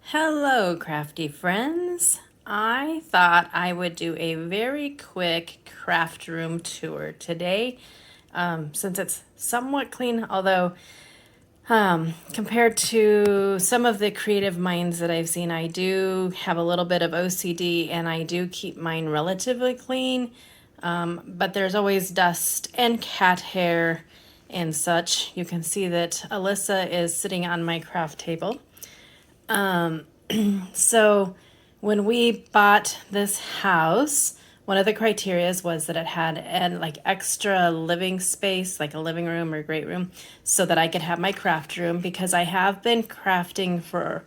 Hello, crafty friends. I thought I would do a very quick craft room tour today, since it's somewhat clean, although compared to some of the creative minds that I've seen, I do have a little bit of OCD and I do keep mine relatively clean. But there's always dust and cat hair and such. You can see that Alyssa is sitting on my craft table. So when we bought this house, one of the criterias was that it had an like extra living space, like a living room or great room, so that I could have my craft room because I have been crafting for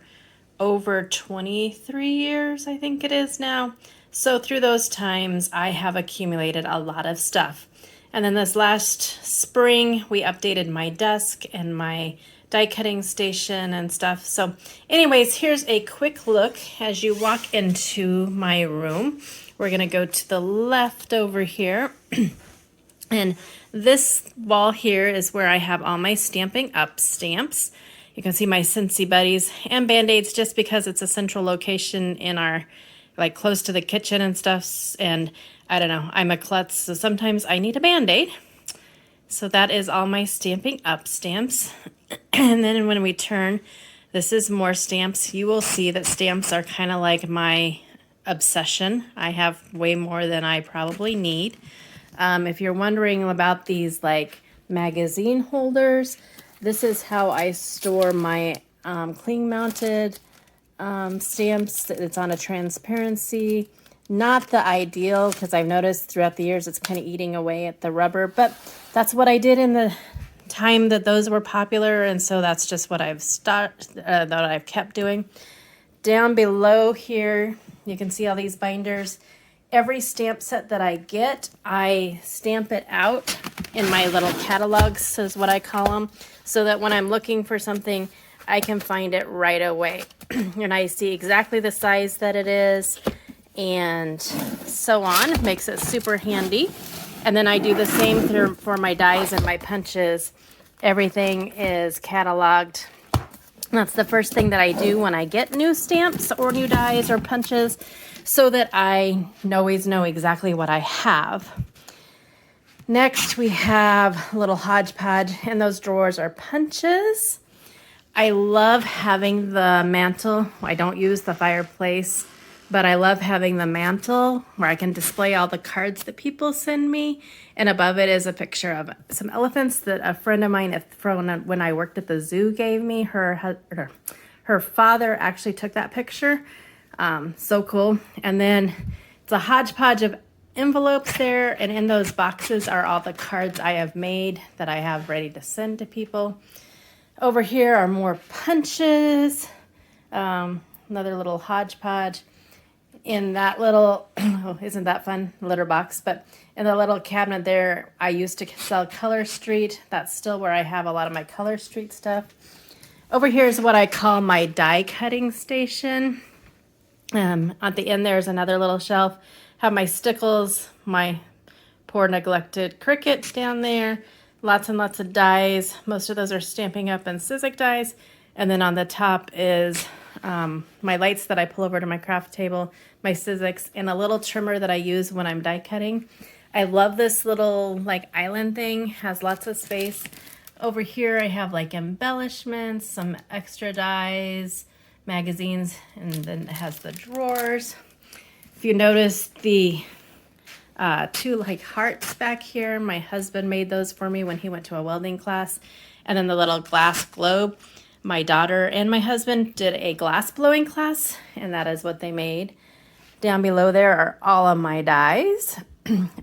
over 23 years, I think it is now. So through those times, I have accumulated a lot of stuff. And then this last spring, we updated my desk and my die cutting station and stuff. So anyways, here's a quick look as you walk into my room. We're gonna go to the left over here. And this wall here is where I have all my Stamping Up stamps. You can see my Scentsy Buddies and Band-Aids just because it's a central location in our, like close to the kitchen and stuff. And I don't know, I'm a klutz, so sometimes I need a Band-Aid. So that is all my Stamping Up stamps. And then when we turn, this is more stamps. You will see that stamps are kind of like my obsession. I have way more than I probably need. If you're wondering about these like magazine holders, this is how I store my cling mounted stamps. It's on a transparency. Not the ideal because I've noticed throughout the years it's kind of eating away at the rubber, but that's what I did in the time that those were popular, and so that's just what I've kept doing. Down below here, you can see all these binders. Every stamp set that I get, I stamp it out in my little catalogs, is what I call them, so that when I'm looking for something, I can find it right away. And I see exactly the size that it is, and so on. Makes it super handy. And then I do the same for my dies and my punches. Everything is cataloged. That's the first thing that I do when I get new stamps or new dies or punches, so that I always know exactly what I have. Next, we have a little hodgepodge, and those drawers are punches. I love having the mantle. I don't use the fireplace, but I love having the mantle where I can display all the cards that people send me. And above it is a picture of some elephants that a friend of mine from when I worked at the zoo gave me. Her father actually took that picture. So cool. And then it's a hodgepodge of envelopes there. And in those boxes are all the cards I have made that I have ready to send to people. Over here are more punches. Another little hodgepodge. In that little, oh, isn't that fun, litter box, but in the little cabinet there, I used to sell Color Street. That's still where I have a lot of my Color Street stuff. Over here is what I call my die cutting station. At the end there's another little shelf. Have my stickles, my poor neglected Cricut down there. Lots and lots of dies. Most of those are Stamping Up and Sizzix dies. And then on the top is my lights that I pull over to my craft table, my Sizzix, and a little trimmer that I use when I'm die cutting. I love this little like island thing, has lots of space. Over here I have like embellishments, some extra dies, magazines, and then it has the drawers. If you notice the two like hearts back here, my husband made those for me when he went to a welding class. And then the little glass globe. My daughter and my husband did a glass blowing class, and that is what they made. Down below there are all of my dies.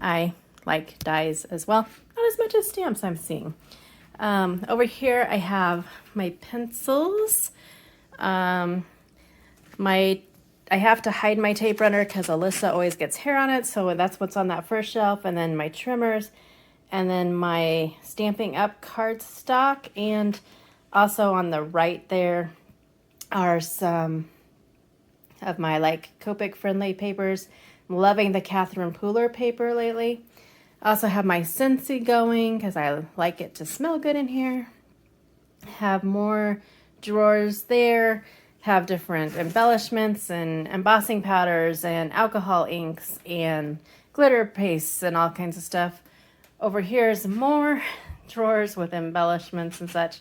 I like dies as well, not as much as stamps I'm seeing. Over here I have my pencils. I have to hide my tape runner because Alyssa always gets hair on it, so that's what's on that first shelf. And then my trimmers, and then my Stamping Up cardstock, and also on the right there are some of my like Copic friendly papers. I'm loving the Catherine Pooler paper lately. I also have my Scentsy going because I like it to smell good in here. Have more drawers there. have different embellishments and embossing powders and alcohol inks and glitter pastes and all kinds of stuff. Over here is more drawers with embellishments and such.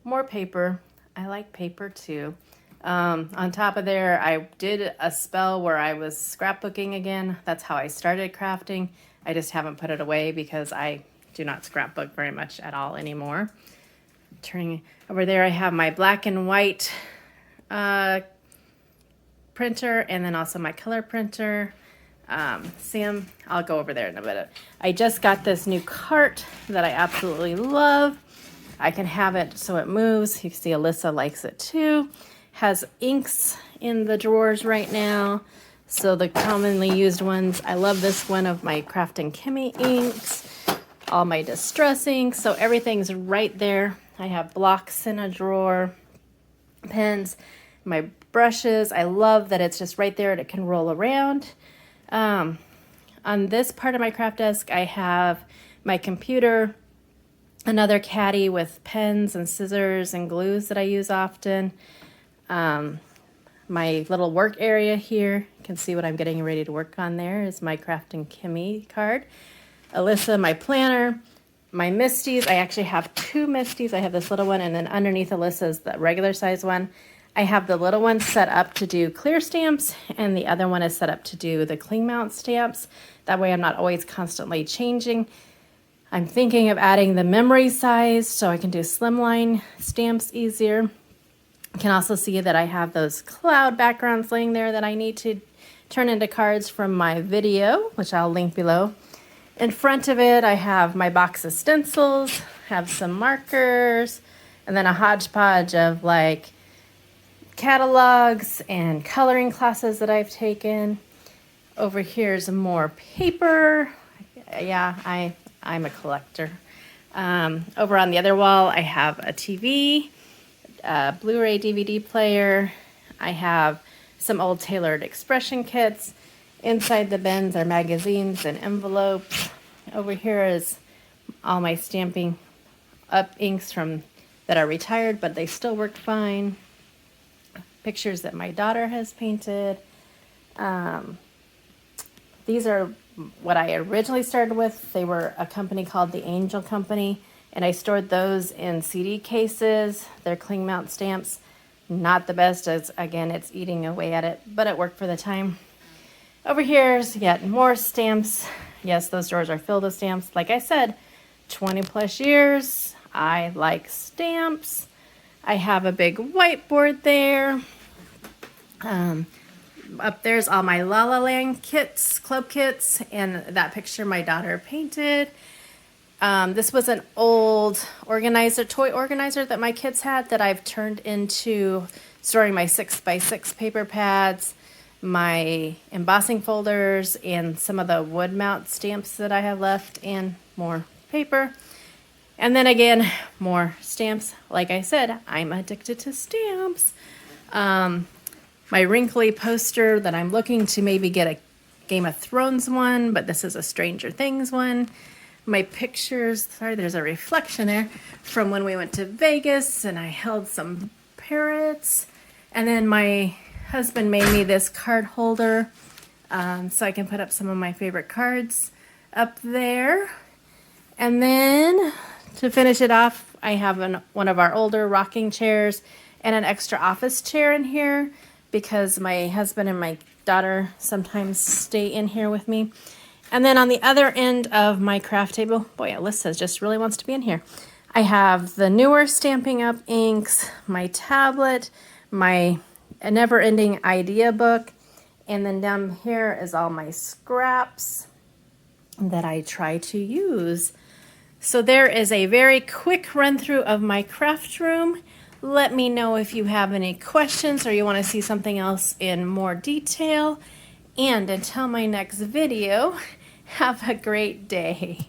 More paper. I like paper too. On top of there, I did a spell where I was scrapbooking again. That's how I started crafting. I just haven't put it away because I do not scrapbook very much at all anymore. Turning over there, I have my black and white printer, and then also my color printer. Sam, I'll go over there in a minute. I just got this new cart that I absolutely love. I can have it so it moves. You can see Alyssa likes it too. Has inks in the drawers right now. So the commonly used ones, I love this one of my Craft and Kimmy inks, all my distress inks. So everything's right there. I have blocks in a drawer, pens, my brushes. I love that it's just right there and it can roll around. On this part of my craft desk, I have my computer, another caddy with pens and scissors and glues that I use often. My little work area here, you can see what I'm getting ready to work on there, is my Craft and Kimmy card. Alyssa, my planner, my Misties. I actually have two Misties. I have this little one, and then underneath Alyssa's the regular size one. I have the little one set up to do clear stamps, and the other one is set up to do the cling mount stamps. That way I'm not always constantly changing. I'm thinking of adding the memory size so I can do slimline stamps easier. You can also see that I have those cloud backgrounds laying there that I need to turn into cards from my video, which I'll link below. In front of it, I have my box of stencils, have some markers, and then a hodgepodge of like catalogs and coloring classes that I've taken. Over here is more paper. Yeah, I'm a collector. Over on the other wall, I have a TV, a Blu-ray DVD player. I have some old tailored expression kits. Inside the bins are magazines and envelopes. Over here is all my Stampin' Up inks that are retired, but they still work fine. Pictures that my daughter has painted. These are what I originally started with. They were a company called the Angel Company, and I stored those in CD cases. They're cling mount stamps. Not the best, as again, it's eating away at it, but it worked for the time. Over here's yet more stamps. Yes, those drawers are filled with stamps. Like I said, 20 plus years. I like stamps. I have a big whiteboard there. Up there's all my La La Land kits, club kits, and that picture my daughter painted. This was an old toy organizer that my kids had that I've turned into storing my 6x6 paper pads, my embossing folders, and some of the wood mount stamps that I have left, and more paper. And then again, more stamps. Like I said, I'm addicted to stamps. My wrinkly poster that I'm looking to maybe get a Game of Thrones one, but this is a Stranger Things one. My pictures, sorry, there's a reflection there, from when we went to Vegas and I held some parrots. And then my husband made me this card holder so I can put up some of my favorite cards up there. And then to finish it off, I have one of our older rocking chairs and an extra office chair in here because my husband and my daughter sometimes stay in here with me. And then on the other end of my craft table, boy, Alyssa just really wants to be in here. I have the newer Stampin' Up inks, my tablet, my never-ending idea book, and then down here is all my scraps that I try to use. So there is a very quick run through of my craft room. Let me know if you have any questions or you want to see something else in more detail. And until my next video, have a great day.